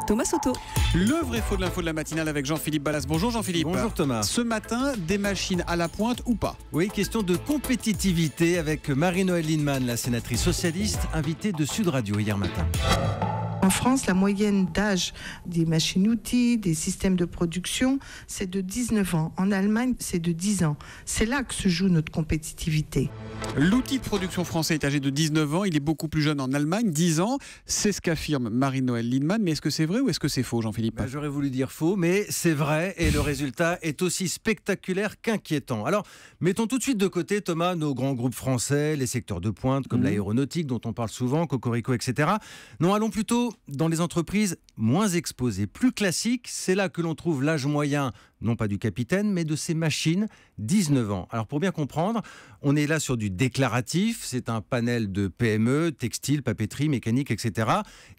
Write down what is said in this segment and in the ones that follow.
Thomas Soto. Le vrai faux de l'info de la matinale avec Jean-Philippe Ballas. Bonjour Jean-Philippe. Bonjour Thomas. Ce matin, des machines à la pointe ou pas? Oui, question de compétitivité avec Marie-Noëlle Lienemann, la sénatrice socialiste, invitée de Sud Radio hier matin. En France, la moyenne d'âge des machines-outils, des systèmes de production, c'est de 19 ans. En Allemagne, c'est de 10 ans. C'est là que se joue notre compétitivité. L'outil de production français est âgé de 19 ans. Il est beaucoup plus jeune en Allemagne, 10 ans. C'est ce qu'affirme Marie-Noëlle Lienemann. Mais est-ce que c'est vrai ou est-ce que c'est faux, Jean-Philippe? J'aurais voulu dire faux, mais c'est vrai et le résultat est aussi spectaculaire qu'inquiétant. Alors, mettons tout de suite de côté, Thomas, nos grands groupes français, les secteurs de pointe comme l'aéronautique dont on parle souvent, Cocorico, etc. Non, allons plutôt dans les entreprises moins exposées, plus classiques. C'est là que l'on trouve l'âge moyen, non pas du capitaine, mais de ces machines, 19 ans. Alors pour bien comprendre, on est là sur du déclaratif, c'est un panel de PME, textile, papeterie, mécanique, etc.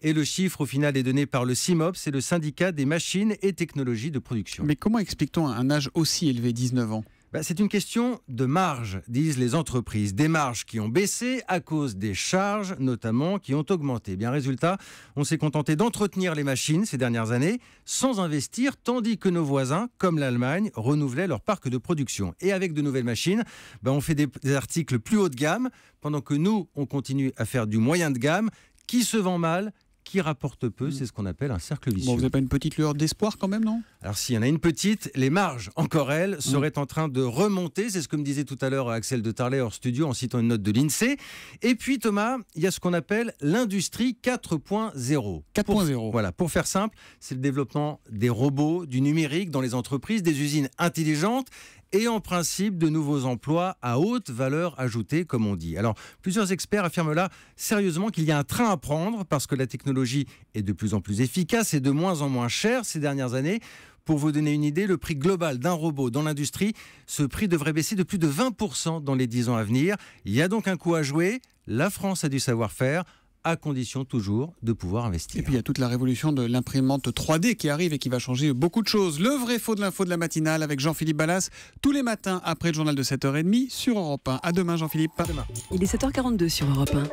Et le chiffre au final est donné par le CIMOP, c'est le syndicat des machines et technologies de production. Mais comment explique-t-on un âge aussi élevé, 19 ans? C'est une question de marge, disent les entreprises. Des marges qui ont baissé à cause des charges, notamment, qui ont augmenté. Bien, résultat, on s'est contenté d'entretenir les machines ces dernières années sans investir, tandis que nos voisins, comme l'Allemagne, renouvelaient leur parc de production. Et avec de nouvelles machines, on fait des articles plus haut de gamme, pendant que nous, on continue à faire du moyen de gamme, qui se vend mal, qui rapporte peu, c'est ce qu'on appelle un cercle vicieux. Bon, vous n'avez pas une petite lueur d'espoir quand même, non? Alors s'il y en a une petite, les marges, encore elles, seraient en train de remonter. C'est ce que me disait tout à l'heure Axel de Tarlet hors studio en citant une note de l'INSEE. Et puis Thomas, il y a ce qu'on appelle l'industrie 4.0. 4.0. Voilà, pour faire simple, c'est le développement des robots, du numérique dans les entreprises, des usines intelligentes et en principe de nouveaux emplois à haute valeur ajoutée, comme on dit. Alors, plusieurs experts affirment là sérieusement qu'il y a un train à prendre parce que la technologie est de plus en plus efficace et de moins en moins chère ces dernières années. Pour vous donner une idée, le prix global d'un robot dans l'industrie, ce prix devrait baisser de plus de 20% dans les 10 ans à venir. Il y a donc un coup à jouer. La France a du savoir-faire, à condition toujours de pouvoir investir. Et puis il y a toute la révolution de l'imprimante 3D qui arrive et qui va changer beaucoup de choses. Le vrai faux de l'info de la matinale avec Jean-Philippe Ballas, tous les matins après le journal de 7h30 sur Europe 1. À demain Jean-Philippe. À demain. Il est 7h42 sur Europe 1.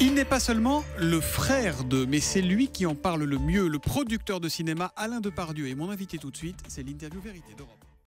Il n'est pas seulement le frère de, mais c'est lui qui en parle le mieux, le producteur de cinéma Alain Depardieu. Et mon invité tout de suite, c'est l'interview vérité d'Europe 1.